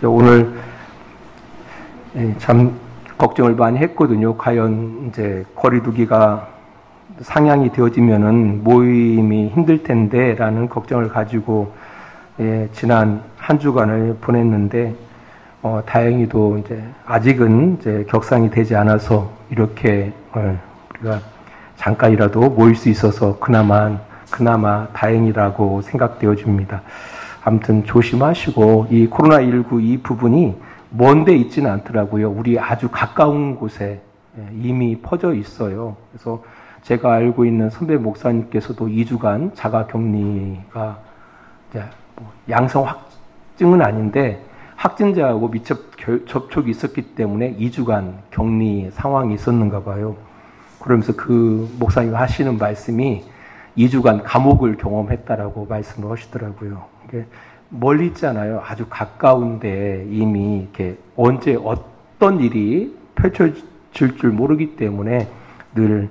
오늘 참 걱정을 많이 했거든요. 과연 이제 거리두기가 상향이 되어지면은 모임이 힘들 텐데라는 걱정을 가지고 지난 한 주간을 보냈는데 다행히도 이제 아직은 이제 격상이 되지 않아서 이렇게 우리가 잠깐이라도 모일 수 있어서 그나마 다행이라고 생각되어집니다. 아무튼 조심하시고 이 코로나19 이 부분이 먼데 있지는 않더라고요. 우리 아주 가까운 곳에 이미 퍼져 있어요. 그래서 제가 알고 있는 선배 목사님께서도 2주간 자가격리가 양성 확증은 아닌데 확진자하고 밀접 접촉이 있었기 때문에 2주간 격리 상황이 있었는가 봐요. 그러면서 그 목사님 하시는 말씀이 2주간 감옥을 경험했다라고 말씀을 하시더라고요. 멀리 있잖아요. 아주 가까운데 이미 이렇게 언제 어떤 일이 펼쳐질 줄 모르기 때문에 늘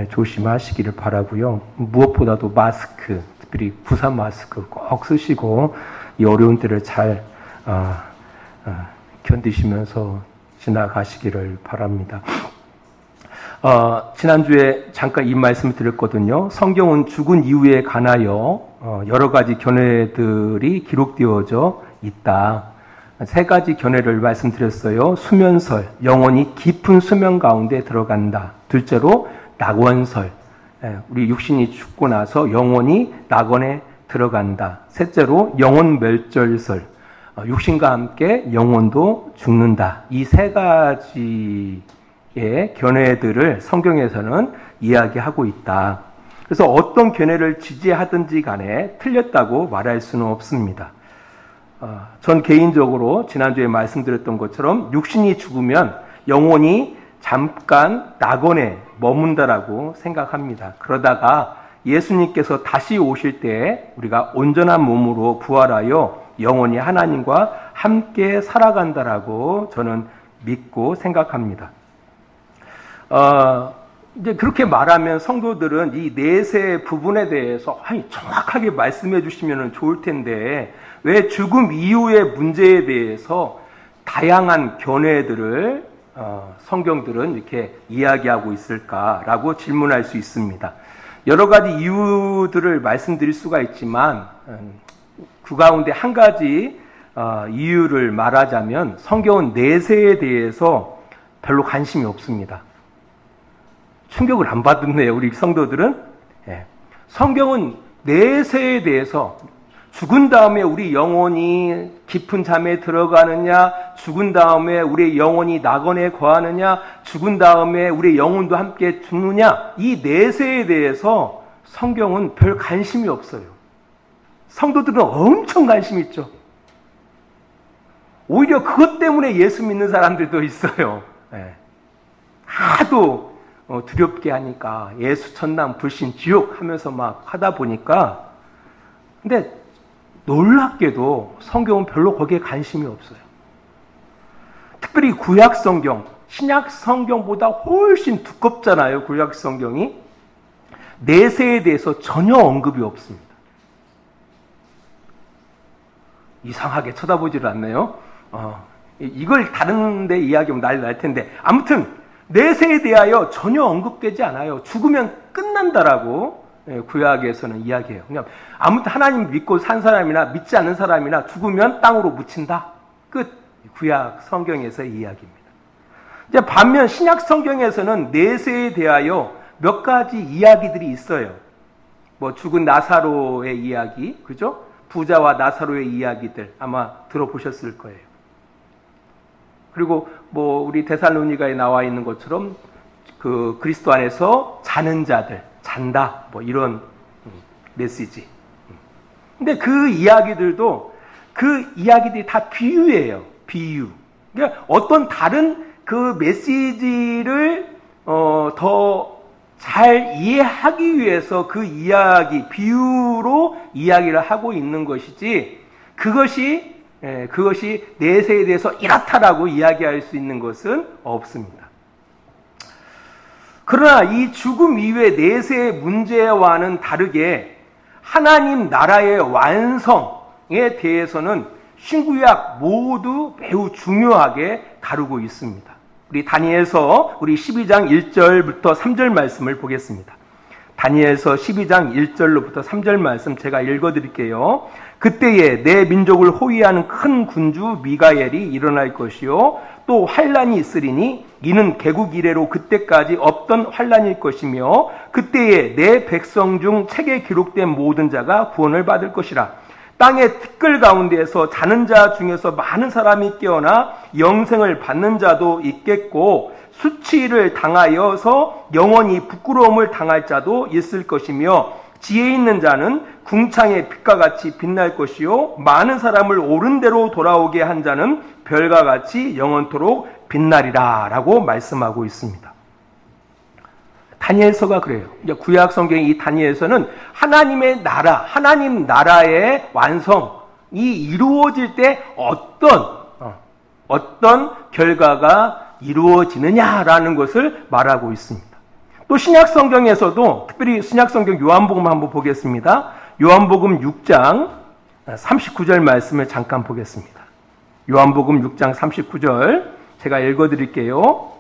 조심하시기를 바라고요. 무엇보다도 마스크, 특별히 구산 마스크 꼭 쓰시고 이 어려운 때를 잘 견디시면서 지나가시기를 바랍니다. 지난주에 잠깐 이 말씀을 드렸거든요. 성경은 죽은 이후에 관하여 여러 가지 견해들이 기록되어져 있다. 세 가지 견해를 말씀드렸어요. 수면설, 영혼이 깊은 수면 가운데 들어간다. 둘째로 낙원설, 우리 육신이 죽고 나서 영혼이 낙원에 들어간다. 셋째로 영혼 멸절설, 육신과 함께 영혼도 죽는다. 이 세 가지의 견해들을 성경에서는 이야기하고 있다. 그래서 어떤 견해를 지지하든지 간에 틀렸다고 말할 수는 없습니다. 전 개인적으로 지난주에 말씀드렸던 것처럼 육신이 죽으면 영혼이 잠깐 낙원에 머문다라고 생각합니다. 그러다가 예수님께서 다시 오실 때 우리가 온전한 몸으로 부활하여 영원히 하나님과 함께 살아간다라고 저는 믿고 생각합니다. 이제 그렇게 말하면 성도들은 이 내세 부분에 대해서 정확하게 말씀해 주시면 좋을 텐데 왜 죽음 이후의 문제에 대해서 다양한 견해들을 성경들은 이렇게 이야기하고 있을까라고 질문할 수 있습니다. 여러 가지 이유들을 말씀드릴 수가 있지만 그 가운데 한 가지 이유를 말하자면 성경은 내세에 대해서 별로 관심이 없습니다. 충격을 안 받았네요, 우리 성도들은. 성경은 내세에 대해서 죽은 다음에 우리 영혼이 깊은 잠에 들어가느냐, 죽은 다음에 우리 영혼이 낙원에 거하느냐, 죽은 다음에 우리 영혼도 함께 죽느냐, 이 내세에 대해서 성경은 별 관심이 없어요. 성도들은 엄청 관심 있죠. 오히려 그것 때문에 예수 믿는 사람들도 있어요. 하도 두렵게 하니까 예수 천당 불신 지옥 하면서 막 하다 보니까 근데 놀랍게도 성경은 별로 거기에 관심이 없어요. 특별히 구약 성경, 신약 성경보다 훨씬 두껍잖아요. 구약 성경이 내세에 대해서 전혀 언급이 없습니다. 이상하게 쳐다보지를 않네요. 이걸 다른 데 이야기하면 난리 날 텐데 아무튼 내세에 대하여 전혀 언급되지 않아요. 죽으면 끝난다라고 구약에서는 이야기해요. 그냥 아무튼 하나님 믿고 산 사람이나 믿지 않는 사람이나 죽으면 땅으로 묻힌다. 끝. 구약 성경에서의 이야기입니다. 이제 반면 신약 성경에서는 내세에 대하여 몇 가지 이야기들이 있어요. 뭐 죽은 나사로의 이야기, 그죠? 부자와 나사로의 이야기들 아마 들어보셨을 거예요. 그리고 뭐 우리 데살로니가에 나와 있는 것처럼 그 그리스도 안에서 자는 자들, 잔다, 뭐 이런 메시지. 근데 그 이야기들도 그 이야기들이 다 비유예요. 비유. 그러니까 어떤 다른 그 메시지를 더 잘 이해하기 위해서 그 이야기, 비유로 이야기를 하고 있는 것이지 그것이 내세에 대해서 이렇다라고 이야기할 수 있는 것은 없습니다. 그러나 이 죽음 이후의 내세의 문제와는 다르게 하나님 나라의 완성에 대해서는 신구약 모두 매우 중요하게 다루고 있습니다. 우리 다니엘서 우리 12장 1절부터 3절 말씀을 보겠습니다. 다니엘서 12장 1절로부터 3절 말씀 제가 읽어드릴게요. 그때에 내 민족을 호위하는 큰 군주 미가엘이 일어날 것이요 또 환란이 있으리니 이는 개국 이래로 그때까지 없던 환란일 것이며 그때에 내 백성 중 책에 기록된 모든 자가 구원을 받을 것이라. 땅의 티끌 가운데에서 자는 자 중에서 많은 사람이 깨어나 영생을 받는 자도 있겠고 수치를 당하여서 영원히 부끄러움을 당할 자도 있을 것이며 지혜 있는 자는 궁창의 빛과 같이 빛날 것이요 많은 사람을 옳은 대로 돌아오게 한 자는 별과 같이 영원토록 빛나리라 라고 말씀하고 있습니다. 다니엘서가 그래요. 이제 구약 성경의 이 다니엘서는 하나님의 나라, 하나님 나라의 완성이 이루어질 때 어떤 결과가 이루어지느냐라는 것을 말하고 있습니다. 또 신약 성경에서도 특별히 신약 성경 요한복음 한번 보겠습니다. 요한복음 6장 39절 말씀을 잠깐 보겠습니다. 요한복음 6장 39절 제가 읽어드릴게요.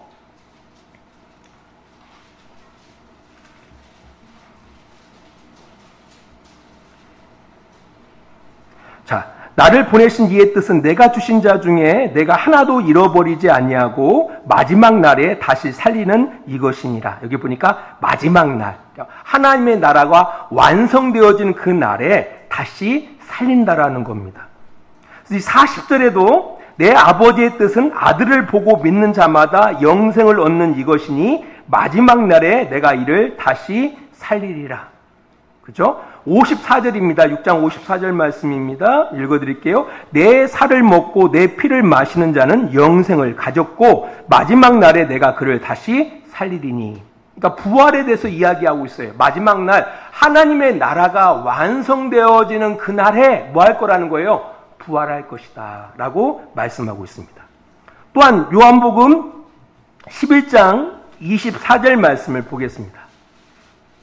자, 나를 보내신 이의 뜻은 내가 주신 자 중에 내가 하나도 잃어버리지 아니하고 마지막 날에 다시 살리는 이것이니라. 여기 보니까 마지막 날, 하나님의 나라가 완성되어진 그 날에 다시 살린다라는 겁니다. 이 40절에도 내 아버지의 뜻은 아들을 보고 믿는 자마다 영생을 얻는 이것이니 마지막 날에 내가 이를 다시 살리리라. 그죠? 54절입니다. 6장 54절 말씀입니다. 읽어드릴게요. 내 살을 먹고 내 피를 마시는 자는 영생을 가졌고 마지막 날에 내가 그를 다시 살리리니. 그러니까 부활에 대해서 이야기하고 있어요. 마지막 날 하나님의 나라가 완성되어지는 그 날에 뭐 할 거라는 거예요? 부활할 것이다 라고 말씀하고 있습니다. 또한 요한복음 11장 24절 말씀을 보겠습니다.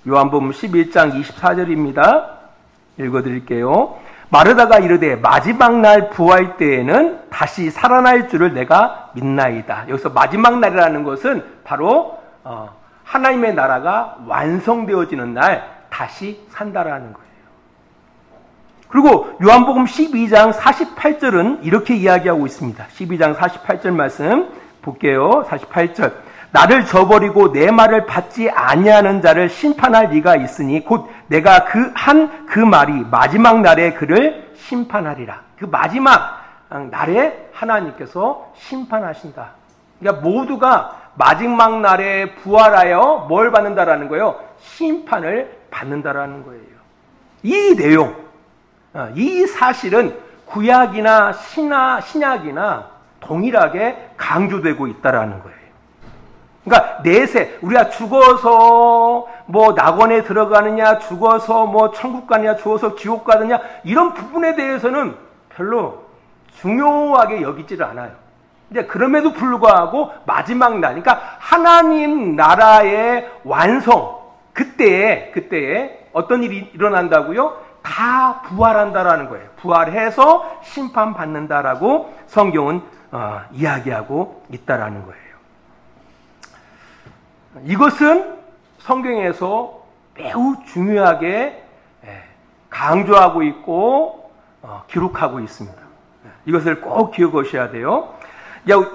요한복음 11장 24절입니다. 읽어드릴게요. 마르다가 이르되 마지막 날 부활 때에는 다시 살아날 줄을 내가 믿나이다. 여기서 마지막 날이라는 것은 바로 하나님의 나라가 완성되어지는 날 다시 산다라는 거예요. 그리고 요한복음 12장 48절은 이렇게 이야기하고 있습니다. 12장 48절 말씀 볼게요. 48절. 나를 저버리고 내 말을 받지 아니하는 자를 심판할 리가 있으니 곧 내가 그 말이 마지막 날에 그를 심판하리라. 그 마지막 날에 하나님께서 심판하신다. 그러니까 모두가 마지막 날에 부활하여 뭘 받는다라는 거예요? 심판을 받는다라는 거예요. 이 내용, 이 사실은 구약이나 신약이나 동일하게 강조되고 있다라는 거예요. 그러니까 내세 우리가 죽어서 뭐 낙원에 들어가느냐, 죽어서 뭐 천국 가느냐, 죽어서 지옥 가느냐 이런 부분에 대해서는 별로 중요하게 여기지를 않아요. 근데 그럼에도 불구하고 마지막 날, 그러니까 하나님 나라의 완성, 그때에 어떤 일이 일어난다고요? 다 부활한다라는 거예요. 부활해서 심판받는다라고 성경은 이야기하고 있다라는 거예요. 이것은 성경에서 매우 중요하게 강조하고 있고 기록하고 있습니다. 이것을 꼭 기억하셔야 돼요.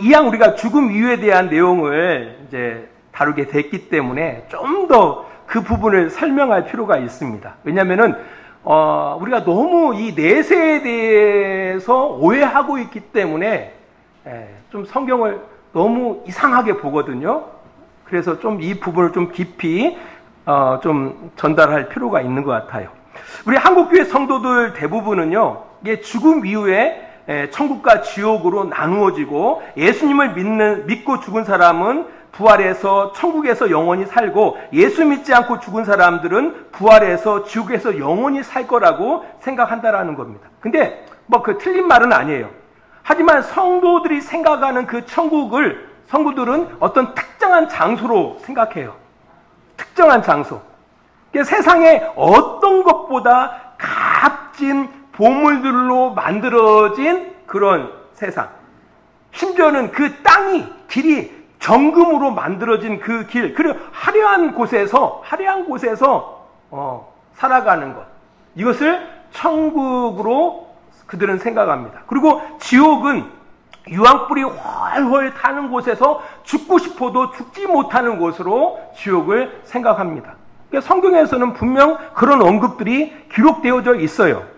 이왕 우리가 죽음 이후에 대한 내용을 이제 다루게 됐기 때문에 좀 더 그 부분을 설명할 필요가 있습니다. 왜냐하면은 우리가 너무 이 내세에 대해서 오해하고 있기 때문에 좀 성경을 너무 이상하게 보거든요. 그래서 좀 이 부분을 좀 깊이 좀 전달할 필요가 있는 것 같아요. 우리 한국교회 성도들 대부분은요, 이게 죽음 이후에 천국과 지옥으로 나누어지고 예수님을 믿고 죽은 사람은 부활해서 천국에서 영원히 살고 예수 믿지 않고 죽은 사람들은 부활해서 지옥에서 영원히 살 거라고 생각한다라는 겁니다. 근데 뭐 그 틀린 말은 아니에요. 하지만 성도들이 생각하는 그 천국을 성도들은 어떤 특정한 장소로 생각해요. 특정한 장소. 세상에 어떤 것보다 값진 보물들로 만들어진 그런 세상. 심지어는 그 땅이, 길이 정금으로 만들어진 그 길, 그리고 화려한 곳에서 살아가는 것. 이것을 천국으로 그들은 생각합니다. 그리고 지옥은 유황불이 훨훨 타는 곳에서 죽고 싶어도 죽지 못하는 곳으로 지옥을 생각합니다. 그러니까 성경에서는 분명 그런 언급들이 기록되어져 있어요.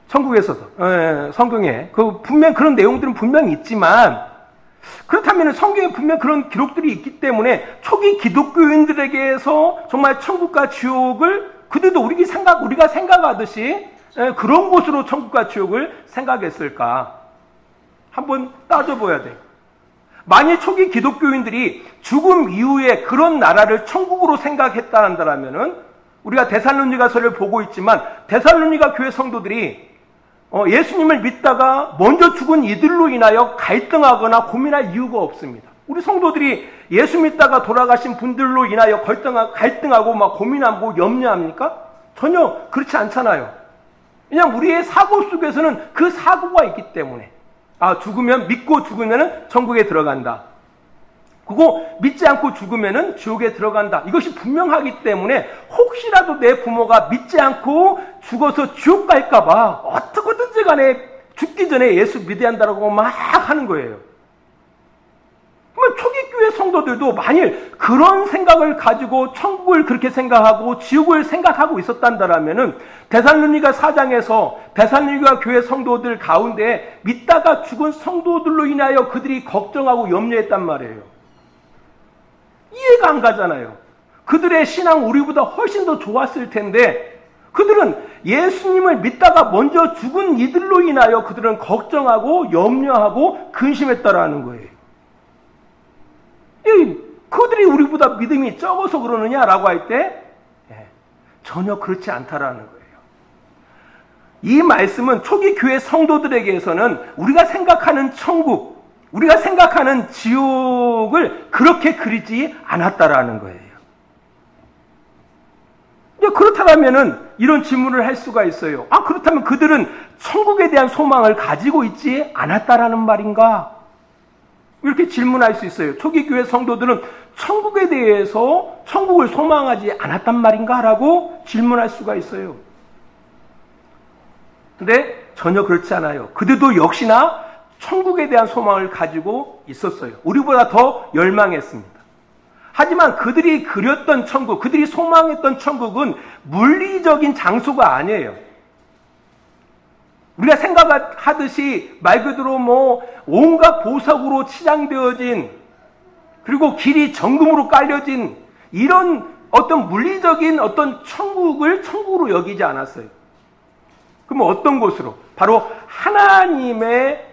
천국에서도, 성경에. 분명 그런 내용들은 분명히 있지만, 그렇다면 성경에 분명 그런 기록들이 있기 때문에 초기 기독교인들에게서 정말 천국과 지옥을 그들도 우리가 생각하듯이 그런 곳으로 천국과 지옥을 생각했을까? 한번 따져봐야 돼요. 만일 초기 기독교인들이 죽음 이후에 그런 나라를 천국으로 생각했다라면은 우리가 데살로니가서를 보고 있지만 데살로니가 교회 성도들이 예수님을 믿다가 먼저 죽은 이들로 인하여 갈등하거나 고민할 이유가 없습니다. 우리 성도들이 예수 믿다가 돌아가신 분들로 인하여 갈등하고 막 고민하고 염려합니까? 전혀 그렇지 않잖아요. 왜냐하면 우리의 사고 속에서는 그 사고가 있기 때문에 믿고 죽으면 천국에 들어간다. 그거 믿지 않고 죽으면 지옥에 들어간다. 이것이 분명하기 때문에 혹시라도 내 부모가 믿지 않고 죽어서 지옥 갈까 봐 어떻게든지 간에 죽기 전에 예수 믿어야 한다고 막 하는 거예요. 그러면 초기 교회 성도들도 만일 그런 생각을 가지고 천국을 그렇게 생각하고 지옥을 생각하고 있었단다라면은 데살로니가 4장에서 데살로니가 교회 성도들 가운데 믿다가 죽은 성도들로 인하여 그들이 걱정하고 염려했단 말이에요. 이해가 안 가잖아요. 그들의 신앙 우리보다 훨씬 더 좋았을 텐데 그들은 예수님을 믿다가 먼저 죽은 이들로 인하여 그들은 걱정하고 염려하고 근심했다라는 거예요. 그들이 우리보다 믿음이 적어서 그러느냐라고 할 때 전혀 그렇지 않다라는 거예요. 이 말씀은 초기 교회 성도들에게서는 우리가 생각하는 천국, 우리가 생각하는 지옥을 그렇게 그리지 않았다라는 거예요. 그렇다면은 이런 질문을 할 수가 있어요. 그렇다면 그들은 천국에 대한 소망을 가지고 있지 않았다라는 말인가? 이렇게 질문할 수 있어요. 초기 교회 성도들은 천국에 대해서 천국을 소망하지 않았단 말인가? 라고 질문할 수가 있어요. 근데 전혀 그렇지 않아요. 그들도 역시나 천국에 대한 소망을 가지고 있었어요. 우리보다 더 열망했습니다. 하지만 그들이 그렸던 천국, 그들이 소망했던 천국은 물리적인 장소가 아니에요. 우리가 생각하듯이 말 그대로 온갖 보석으로 치장되어진 그리고 길이 정금으로 깔려진 이런 어떤 물리적인 어떤 천국을 천국으로 여기지 않았어요. 그럼 어떤 곳으로? 바로 하나님의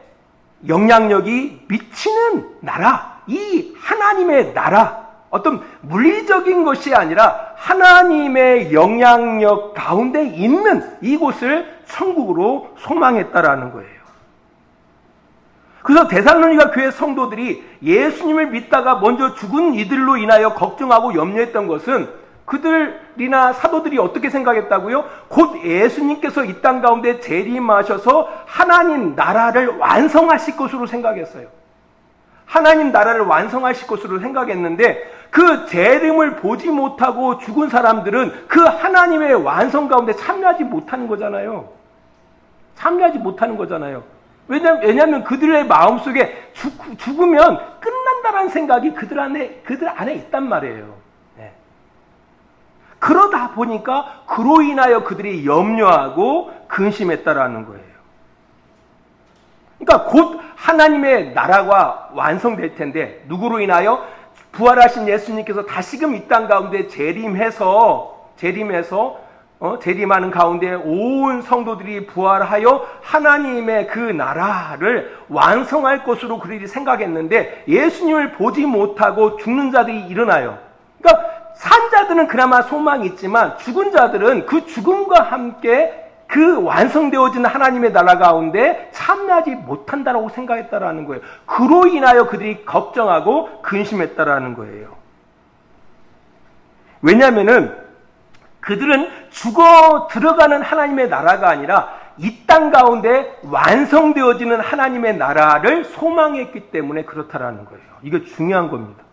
영향력이 미치는 나라, 이 하나님의 나라, 어떤 물리적인 것이 아니라 하나님의 영향력 가운데 있는 이곳을 천국으로 소망했다라는 거예요. 그래서 데살로니가 교회 성도들이 예수님을 믿다가 먼저 죽은 이들로 인하여 걱정하고 염려했던 것은 그들이나 사도들이 어떻게 생각했다고요? 곧 예수님께서 이 땅 가운데 재림하셔서 하나님 나라를 완성하실 것으로 생각했어요. 하나님 나라를 완성하실 것으로 생각했는데 그 재림을 보지 못하고 죽은 사람들은 그 하나님의 완성 가운데 참여하지 못하는 거잖아요. 참여하지 못하는 거잖아요. 왜냐하면 그들의 마음속에 죽으면 끝난다는 생각이 그들 안에 있단 말이에요. 네. 그러다 보니까 그로 인하여 그들이 염려하고 근심했다라는 거예요. 그러니까 곧 하나님의 나라가 완성될 텐데 누구로 인하여? 부활하신 예수님께서 다시금 이 땅 가운데 재림하는 가운데 온 성도들이 부활하여 하나님의 그 나라를 완성할 것으로 그들이 생각했는데 예수님을 보지 못하고 죽는 자들이 일어나요. 그러니까 산 자들은 그나마 소망이 있지만 죽은 자들은 그 죽음과 함께 그 완성되어진 하나님의 나라 가운데 참여하지 못한다라고 생각했다라는 거예요. 그로 인하여 그들이 걱정하고 근심했다라는 거예요. 왜냐하면은 그들은 죽어 들어가는 하나님의 나라가 아니라 이 땅 가운데 완성되어지는 하나님의 나라를 소망했기 때문에 그렇다라는 거예요. 이거 중요한 겁니다.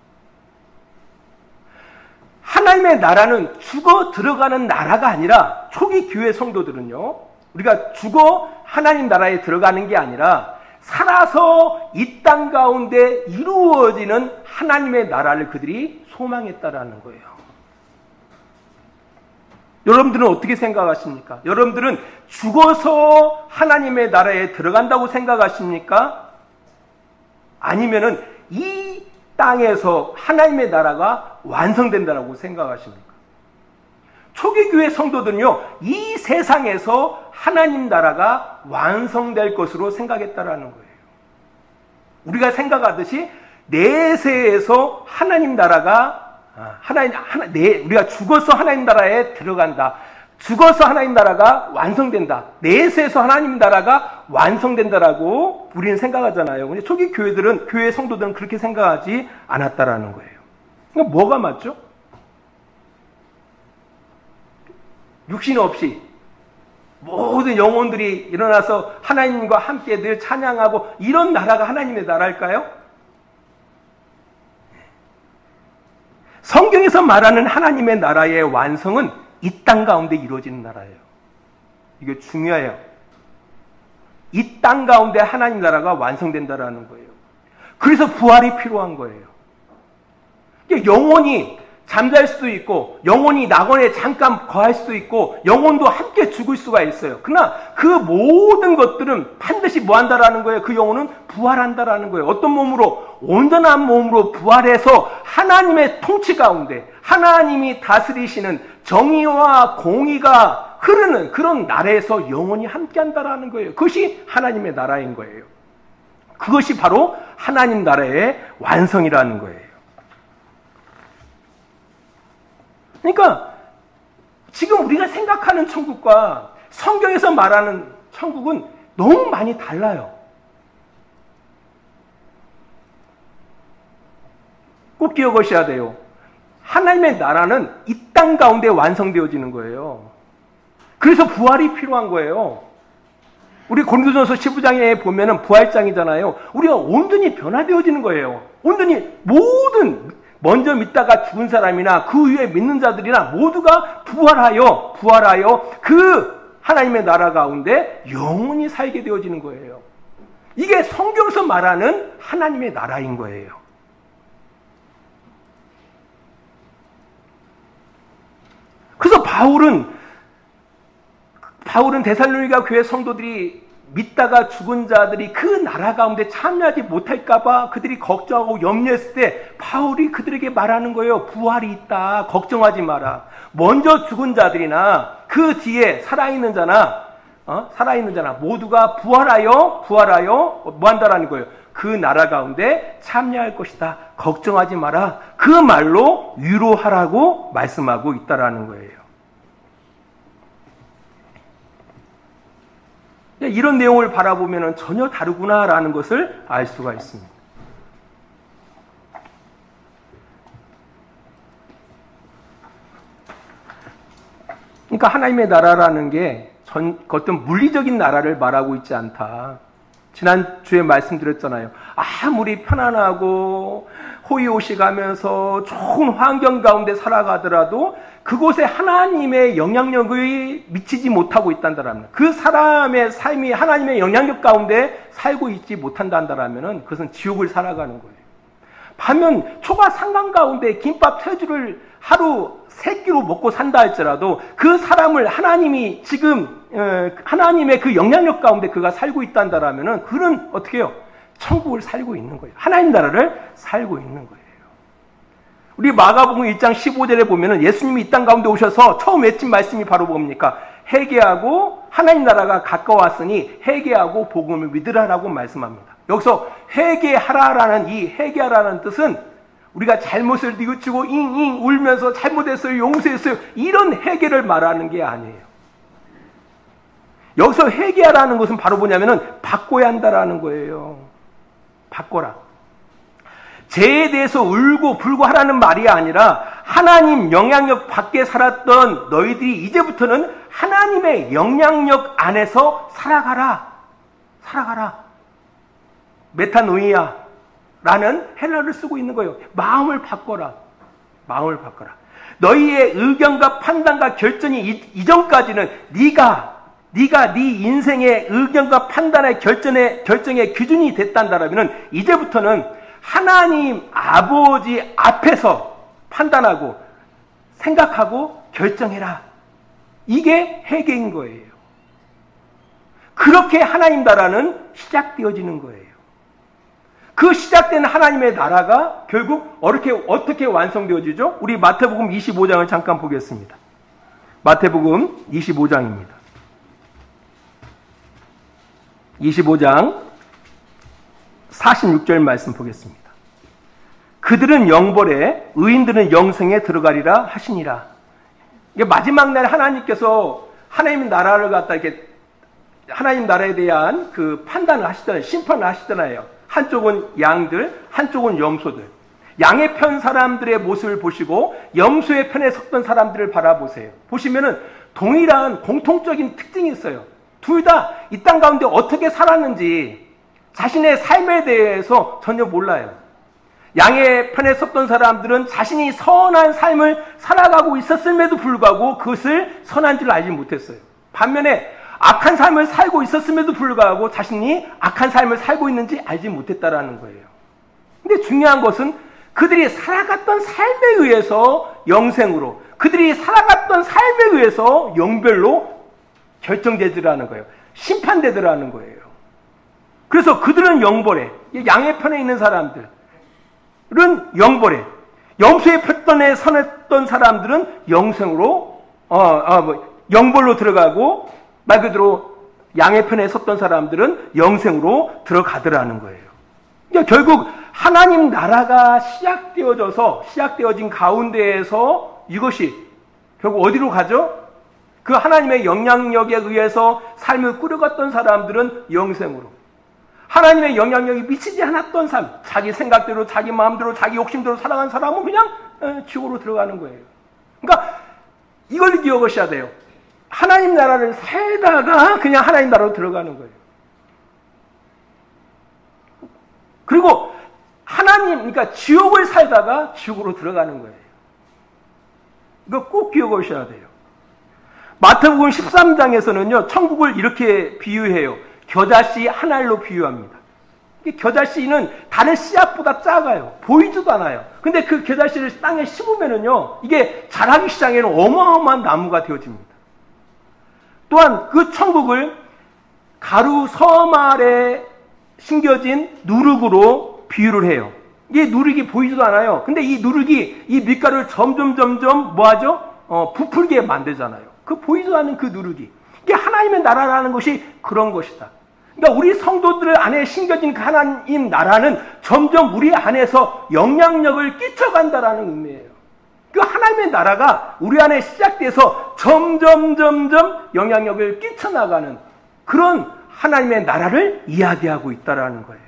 하나님의 나라는 죽어 들어가는 나라가 아니라 초기 교회 성도들은요, 우리가 죽어 하나님 나라에 들어가는 게 아니라 살아서 이 땅 가운데 이루어지는 하나님의 나라를 그들이 소망했다라는 거예요. 여러분들은 어떻게 생각하십니까? 여러분들은 죽어서 하나님의 나라에 들어간다고 생각하십니까? 아니면은 이 땅에서 하나님의 나라가 완성된다고 생각하십니까? 초기 교회 성도들은요, 이 세상에서 하나님 나라가 완성될 것으로 생각했다라는 거예요. 우리가 생각하듯이 내세에서 하나님 나라가 우리가 죽어서 하나님 나라에 들어간다. 죽어서 하나님 나라가 완성된다. 내세에서 하나님 나라가 완성된다라고 우리는 생각하잖아요. 근데 초기 교회 성도들은 그렇게 생각하지 않았다라는 거예요. 그러니까 뭐가 맞죠? 육신 없이 모든 영혼들이 일어나서 하나님과 함께 늘 찬양하고 이런 나라가 하나님의 나라일까요? 성경에서 말하는 하나님의 나라의 완성은 이 땅 가운데 이루어지는 나라예요. 이게 중요해요. 이 땅 가운데 하나님 나라가 완성된다라는 거예요. 그래서 부활이 필요한 거예요. 영혼이 잠잘 수도 있고 영혼이 낙원에 잠깐 거할 수도 있고 영혼도 함께 죽을 수가 있어요. 그러나 그 모든 것들은 반드시 뭐 한다라는 거예요? 그 영혼은 부활한다라는 거예요. 어떤 몸으로? 온전한 몸으로 부활해서 하나님의 통치 가운데 하나님이 다스리시는 정의와 공의가 흐르는 그런 나라에서 영혼이 함께 한다라는 거예요. 그것이 하나님의 나라인 거예요. 그것이 바로 하나님 나라의 완성이라는 거예요. 그러니까 지금 우리가 생각하는 천국과 성경에서 말하는 천국은 너무 많이 달라요. 꼭 기억하셔야 돼요. 하나님의 나라는 이 땅 가운데 완성되어지는 거예요. 그래서 부활이 필요한 거예요. 우리 고린도전서 15장에 보면은 부활장이잖아요. 우리가 온전히 변화되어지는 거예요. 온전히 모든 먼저 믿다가 죽은 사람이나 그 위에 믿는 자들이나 모두가 부활하여 그 하나님의 나라 가운데 영원히 살게 되어지는 거예요. 이게 성경에서 말하는 하나님의 나라인 거예요. 그래서 바울은 데살로니가 교회 성도들이 믿다가 죽은 자들이 그 나라 가운데 참여하지 못할까봐 그들이 걱정하고 염려했을 때 바울이 그들에게 말하는 거예요. 부활이 있다. 걱정하지 마라. 먼저 죽은 자들이나 그 뒤에 살아있는 자나 모두가 부활하여 뭐 한다라는 거예요. 그 나라 가운데 참여할 것이다. 걱정하지 마라. 그 말로 위로하라고 말씀하고 있다라는 거예요. 이런 내용을 바라보면 전혀 다르구나라는 것을 알 수가 있습니다. 그러니까 하나님의 나라라는 게 어떤 물리적인 나라를 말하고 있지 않다. 지난주에 말씀드렸잖아요. 아무리 편안하고 호의호식하면서 좋은 환경 가운데 살아가더라도 그곳에 하나님의 영향력이 미치지 못하고 있단다라면, 그 사람의 삶이 하나님의 영향력 가운데 살고 있지 못한다라면 그것은 지옥을 살아가는 거예요. 반면 초가 상관 가운데 김밥 3줄을 하루 3끼로 먹고 산다 할지라도 그 사람을 하나님이 지금 하나님의 그 영향력 가운데 그가 살고 있단다라면 그는 어떻게 해요? 천국을 살고 있는 거예요. 하나님 나라를 살고 있는 거예요. 우리 마가복음 1장 15절에 보면은 예수님이 이 땅 가운데 오셔서 처음 외친 말씀이 바로 뭡니까? 회개하고 하나님 나라가 가까웠으니 회개하고 복음을 믿으라라고 말씀합니다. 여기서 회개하라라는 이 회개하라는 뜻은 우리가 잘못을 뉘우치고 잉잉 울면서 잘못했어요, 용서했어요, 이런 회개를 말하는 게 아니에요. 여기서 회개하라는 것은 바로 뭐냐면은 바꿔야 한다라는 거예요. 바꿔라. 죄에 대해서 울고 불고 하라는 말이 아니라 하나님 영향력 밖에 살았던 너희들이 이제부터는 하나님의 영향력 안에서 살아가라. 살아가라. 메타노이아라는 헬라어를 쓰고 있는 거예요. 마음을 바꿔라. 마음을 바꿔라. 너희의 의견과 판단과 결정이 이전까지는 네가 네 인생의 의견과 판단의 결정의 기준이 됐단다라면 이제부터는 하나님 아버지 앞에서 판단하고 생각하고 결정해라. 이게 회개인 거예요. 그렇게 하나님 나라는 시작되어지는 거예요. 그 시작된 하나님의 나라가 결국 어떻게 완성되어지죠? 우리 마태복음 25장을 잠깐 보겠습니다. 마태복음 25장입니다. 25장 46절 말씀 보겠습니다. 그들은 영벌에 의인들은 영생에 들어가리라 하시니라. 이게 마지막 날 하나님께서 하나님 나라를 갖다 이렇게 하나님 나라에 대한 그 판단을 하시잖아요. 심판을 하시잖아요. 한쪽은 양들, 한쪽은 염소들. 양의 편 사람들의 모습을 보시고 염소의 편에 섰던 사람들을 바라보세요. 보시면은 동일한 공통적인 특징이 있어요. 둘 다 이 땅 가운데 어떻게 살았는지 자신의 삶에 대해서 전혀 몰라요. 양의 편에 섰던 사람들은 자신이 선한 삶을 살아가고 있었음에도 불구하고 그것을 선한 줄 알지 못했어요. 반면에 악한 삶을 살고 있었음에도 불구하고 자신이 악한 삶을 살고 있는지 알지 못했다라는 거예요. 근데 중요한 것은 그들이 살아갔던 삶에 의해서 영생으로, 그들이 살아갔던 삶에 의해서 영별로 결정되더라는 거예요. 심판되더라는 거예요. 그래서 그들은 영벌에, 양의 편에 있는 사람들은 영벌에, 염소의 편에 서냈던 사람들은 영생으로, 영벌로 들어가고, 말 그대로 양의 편에 섰던 사람들은 영생으로 들어가더라는 거예요. 그러니까 결국 하나님 나라가 시작되어진 가운데에서 이것이 결국 어디로 가죠? 그 하나님의 영향력에 의해서 삶을 꾸려갔던 사람들은 영생으로, 하나님의 영향력이 미치지 않았던 삶, 자기 생각대로, 자기 마음대로, 자기 욕심대로 살아간 사람은 그냥 지옥으로 들어가는 거예요. 그러니까 이걸 기억하셔야 돼요. 하나님 나라를 살다가 그냥 하나님 나라로 들어가는 거예요. 그리고 그러니까 지옥을 살다가 지옥으로 들어가는 거예요. 이거 꼭 기억하셔야 돼요. 마태복음 13장에서는요, 천국을 이렇게 비유해요. 겨자씨 한 알로 비유합니다. 겨자씨는 다른 씨앗보다 작아요. 보이지도 않아요. 근데 그 겨자씨를 땅에 심으면은요, 이게 자라기 시작에는 어마어마한 나무가 되어집니다. 또한 그 천국을 가루 섬 아래 심겨진 누룩으로 비유를 해요. 이게 누룩이 보이지도 않아요. 근데 이 누룩이 이 밀가루를 점점 뭐하죠? 부풀게 만들잖아요. 그 보이지도 않는 그 누룩이. 이게 하나님의 나라라는 것이 그런 것이다. 그러니까 우리 성도들 안에 심겨진 그 하나님 나라는 점점 우리 안에서 영향력을 끼쳐간다라는 의미예요. 그 하나님의 나라가 우리 안에 시작돼서 점점 영향력을 끼쳐나가는 그런 하나님의 나라를 이야기하고 있다라는 거예요.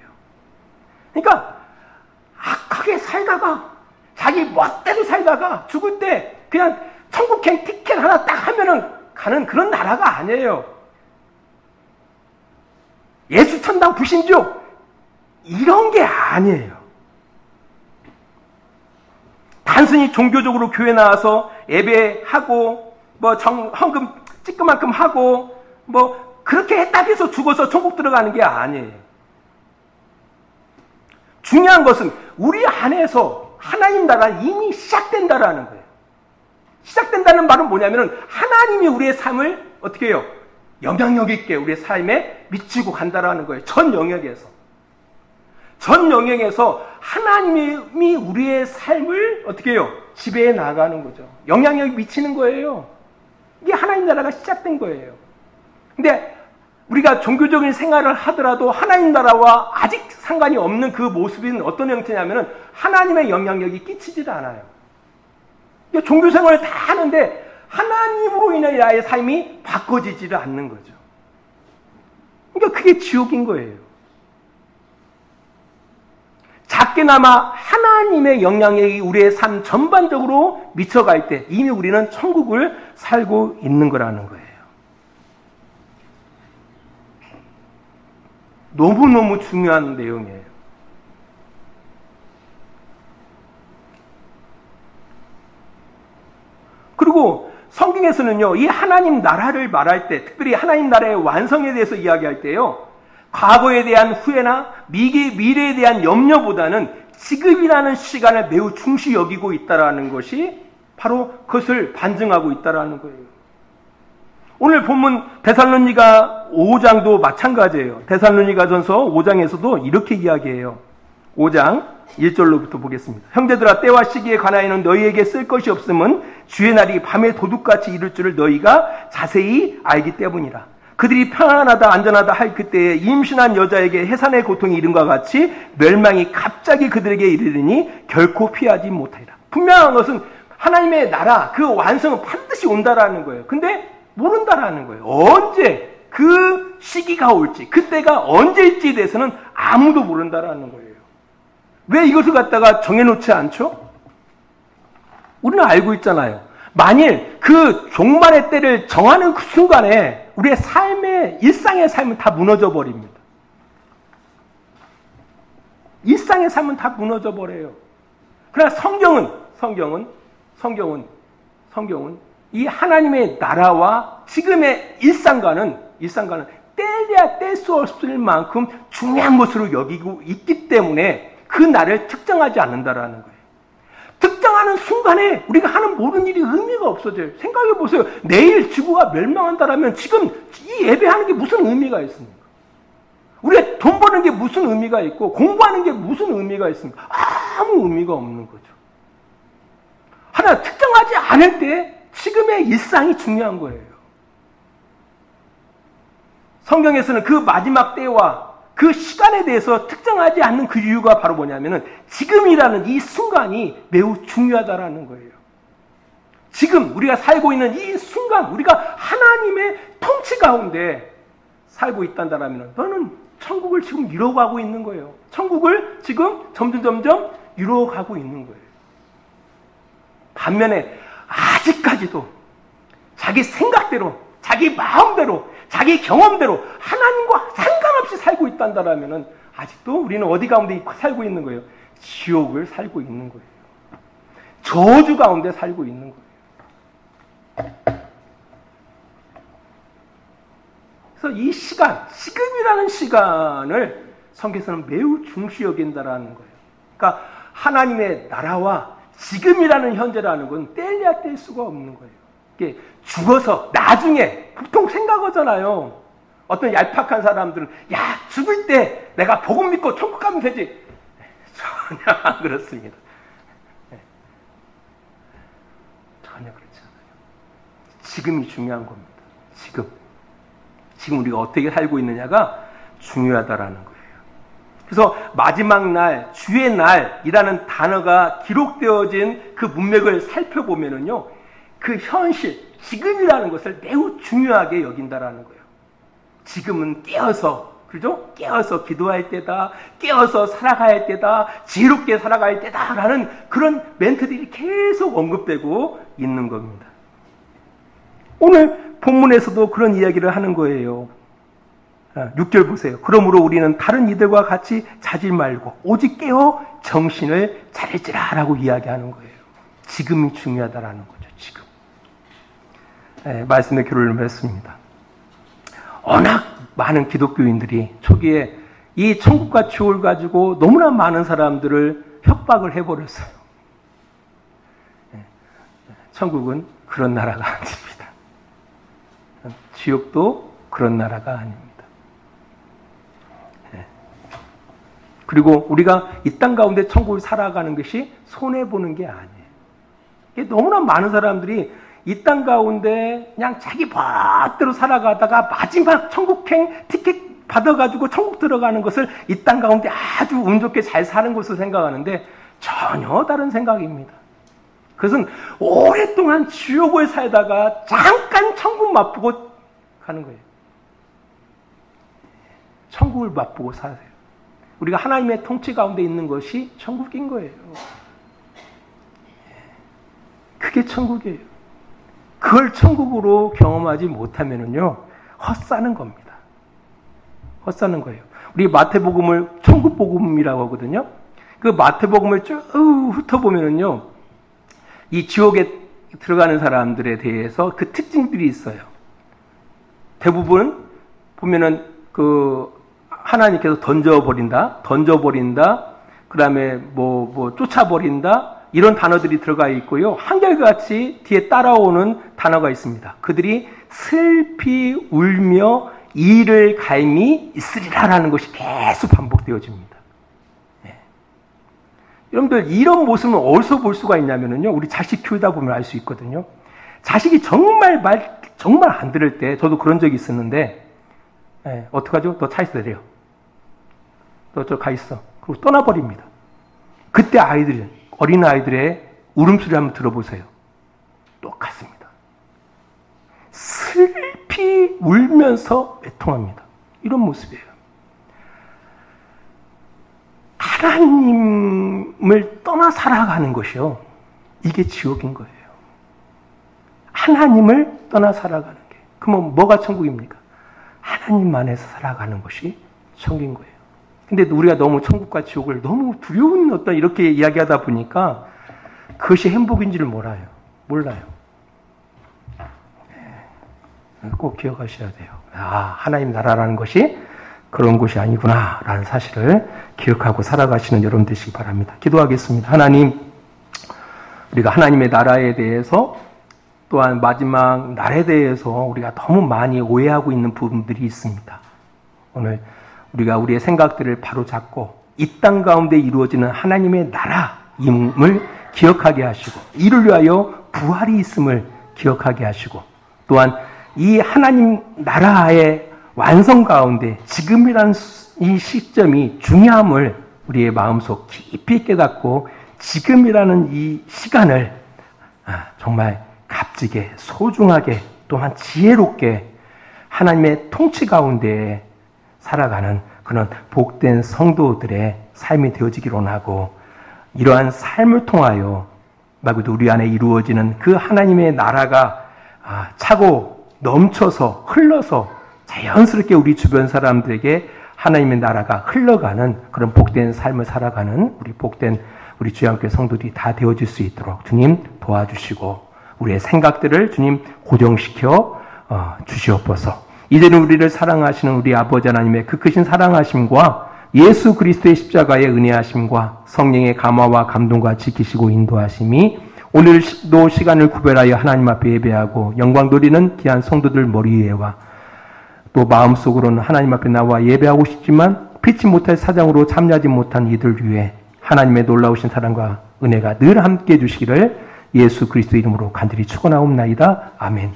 그러니까 악하게 살다가 자기 멋대로 살다가 죽을 때 그냥 천국행 티켓 하나 딱 하면은 가는 그런 나라가 아니에요. 예수 천당 불신족 이런 게 아니에요. 단순히 종교적으로 교회 나와서 예배하고 헌금 찌끄만큼 하고 그렇게 했다고 해서 죽어서 천국 들어가는 게 아니에요. 중요한 것은 우리 안에서 하나님 나라는 이미 시작된다라는 거예요. 시작된다는 말은 뭐냐면은 하나님이 우리의 삶을 어떻게 해요? 영향력 있게 우리의 삶에 미치고 간다라는 거예요. 전 영역에서 하나님이 우리의 삶을 어떻게 해요? 지배해 나가는 거죠. 영향력이 미치는 거예요. 이게 하나님 나라가 시작된 거예요. 근데 우리가 종교적인 생활을 하더라도 하나님 나라와 아직 상관이 없는 그 모습은 어떤 형태냐면은 하나님의 영향력이 끼치질 않아요. 종교 생활을 다 하는데 하나님으로 인해 나의 삶이 바꿔지지를 않는 거죠. 그러니까 그게 지옥인 거예요. 작게나마 하나님의 영향력이 우리의 삶 전반적으로 미쳐갈 때 이미 우리는 천국을 살고 있는 거라는 거예요. 너무너무 중요한 내용이에요. 그리고 성경에서는요, 이 하나님 나라를 말할 때, 특별히 하나님 나라의 완성에 대해서 이야기할 때요, 과거에 대한 후회나 미래에 대한 염려보다는 지금이라는 시간을 매우 중시 여기고 있다는 것이 바로 그것을 반증하고 있다는 거예요. 오늘 본문 데살로니가 5장도 마찬가지예요. 데살로니가전서 5장에서도 이렇게 이야기해요. 5장 1절로부터 보겠습니다. 형제들아, 때와 시기에 관하여는 너희에게 쓸 것이 없음은 주의 날이 밤에 도둑같이 이를 줄을 너희가 자세히 알기 때문이라. 그들이 평안하다 안전하다 할 그때에 임신한 여자에게 해산의 고통이 이른과 같이 멸망이 갑자기 그들에게 이르리니 결코 피하지 못하리라. 분명한 것은 하나님의 나라 그 완성은 반드시 온다라는 거예요. 근데 모른다라는 거예요. 언제 그 시기가 올지, 그때가 언제일지에 대해서는 아무도 모른다라는 거예요. 왜 이것을 갖다가 정해놓지 않죠? 우리는 알고 있잖아요. 만일 그 종말의 때를 정하는 그 순간에 우리의 삶의, 일상의 삶은 다 무너져 버립니다. 일상의 삶은 다 무너져 버려요. 그러나 성경은 이 하나님의 나라와 지금의 일상과는 뗄래야 뗄 수 없을 만큼 중요한 것으로 여기고 있기 때문에 그 날을 특정하지 않는다라는 거예요. 특정하는 순간에 우리가 하는 모든 일이 의미가 없어져요. 생각해 보세요. 내일 지구가 멸망한다라면 지금 이 예배하는 게 무슨 의미가 있습니까? 우리가 돈 버는 게 무슨 의미가 있고 공부하는 게 무슨 의미가 있습니까? 아무 의미가 없는 거죠. 하나 특정하지 않을 때 지금의 일상이 중요한 거예요. 성경에서는 그 마지막 때와 그 시간에 대해서 특정하지 않는 그 이유가 바로 뭐냐면은 지금이라는 이 순간이 매우 중요하다라는 거예요. 지금 우리가 살고 있는 이 순간, 우리가 하나님의 통치 가운데 살고 있단다라면 너는 천국을 지금 이뤄가고 있는 거예요. 천국을 지금 점점 이뤄가고 있는 거예요. 반면에 아직까지도 자기 생각대로, 자기 마음대로, 자기 경험대로 하나님과 상관없이 살고 있단다라면 아직도 우리는 어디 가운데 살고 있는 거예요? 지옥을 살고 있는 거예요. 저주 가운데 살고 있는 거예요. 그래서 이 시간, 지금이라는 시간을 성경에서는 매우 중시 여긴다라는 거예요. 그러니까 하나님의 나라와 지금이라는 현재라는 건 뗄래야 뗄 수가 없는 거예요. 이게 죽어서 나중에 보통 생각하잖아요. 어떤 얄팍한 사람들은 야, 죽을 때 내가 복음 믿고 천국 가면 되지. 전혀 안 그렇습니다. 전혀 그렇지 않아요. 지금이 중요한 겁니다. 지금 우리가 어떻게 살고 있느냐가 중요하다라는 거예요. 그래서 마지막 날, 주의 날이라는 단어가 기록되어진 그 문맥을 살펴보면은요, 그 현실, 지금이라는 것을 매우 중요하게 여긴다라는 거예요. 지금은 깨어서, 그죠? 깨어서 기도할 때다, 깨어서 살아갈 때다, 지혜롭게 살아갈 때다라는 그런 멘트들이 계속 언급되고 있는 겁니다. 오늘 본문에서도 그런 이야기를 하는 거예요. 6절 보세요. 그러므로 우리는 다른 이들과 같이 자지 말고 오직 깨어 정신을 차릴지라라고 이야기하는 거예요. 지금이 중요하다라는 거죠. 지금. 말씀의 교류를 맺습니다. 워낙 많은 기독교인들이 초기에 이 천국과 지옥을 가지고 너무나 많은 사람들을 협박을 해버렸어요. 천국은 그런 나라가 아닙니다. 지옥도 그런 나라가 아닙니다. 그리고 우리가 이 땅 가운데 천국을 살아가는 것이 손해보는 게 아니에요. 너무나 많은 사람들이 이 땅 가운데 그냥 자기 멋대로 살아가다가 마지막 천국행 티켓 받아가지고 천국 들어가는 것을 이 땅 가운데 아주 운 좋게 잘 사는 것으로 생각하는데 전혀 다른 생각입니다. 그것은 오랫동안 지옥을 살다가 잠깐 천국 맛보고 가는 거예요. 천국을 맛보고 사세요. 우리가 하나님의 통치 가운데 있는 것이 천국인 거예요. 그게 천국이에요. 그걸 천국으로 경험하지 못하면은요, 헛사는 겁니다. 헛사는 거예요. 우리 마태복음을 천국복음이라고 하거든요. 그 마태복음을 쭉 훑어보면은요, 이 지옥에 들어가는 사람들에 대해서 그 특징들이 있어요. 대부분 보면은 하나님께서 던져버린다, 그 다음에 쫓아버린다, 이런 단어들이 들어가 있고요. 한결같이 뒤에 따라오는 단어가 있습니다. 그들이 슬피 울며 이를 갈미 있으리라라는 것이 계속 반복되어집니다. 네. 여러분들, 이런 모습은 어디서 볼 수가 있냐면요, 우리 자식 키우다 보면 알 수 있거든요. 자식이 정말 안 들을 때, 저도 그런 적이 있었는데, 네, 어떡하죠? 너 차에서 내려. 너 저 가 있어. 그리고 떠나버립니다. 그때 어린 아이들의 울음소리 한번 들어보세요. 똑같습니다. 슬피 울면서 애통합니다. 이런 모습이에요. 하나님을 떠나 살아가는 것이요, 이게 지옥인 거예요. 하나님을 떠나 살아가는 게. 그러면 뭐가 천국입니까? 하나님 안에서 살아가는 것이 천국인 거예요. 근데 우리가 너무 천국과 지옥을 너무 두려운 이렇게 이야기하다 보니까 그것이 행복인지를 몰라요. 꼭 기억하셔야 돼요. 하나님 나라라는 것이 그런 것이 아니구나 라는 사실을 기억하고 살아가시는 여러분 되시기 바랍니다. 기도하겠습니다. 하나님, 우리가 하나님의 나라에 대해서, 또한 마지막 날에 대해서 우리가 너무 많이 오해하고 있는 부분들이 있습니다. 오늘 우리가 우리의 생각들을 바로잡고 이 땅 가운데 이루어지는 하나님의 나라임을 기억하게 하시고, 이를 위하여 부활이 있음을 기억하게 하시고, 또한 이 하나님 나라의 완성 가운데 지금이라는 이 시점이 중요함을 우리의 마음속 깊이 깨닫고, 지금이라는 이 시간을 정말 값지게, 소중하게, 또한 지혜롭게 하나님의 통치 가운데 살아가는 그런 복된 성도들의 삶이 되어지기로 하고, 이러한 삶을 통하여 말고도 우리 안에 이루어지는 그 하나님의 나라가 차고 넘쳐서 흘러서 자연스럽게 우리 주변 사람들에게 하나님의 나라가 흘러가는 그런 복된 삶을 살아가는 우리 주님께 성도들이 다 되어질 수 있도록 주님 도와주시고, 우리의 생각들을 주님 고정시켜 주시옵소서. 이제는 우리를 사랑하시는 우리 아버지 하나님의 그 크신 사랑하심과 예수 그리스도의 십자가의 은혜하심과 성령의 감화와 감동과 지키시고 인도하심이 오늘도 시간을 구별하여 하나님 앞에 예배하고 영광 돌리는 귀한 성도들 머리 위에와 또 마음속으로는 하나님 앞에 나와 예배하고 싶지만 피치 못할 사정으로 참여하지 못한 이들 위해 하나님의 놀라우신 사랑과 은혜가 늘 함께해 주시기를 예수 그리스도 이름으로 간절히 축원하옵나이다. 아멘.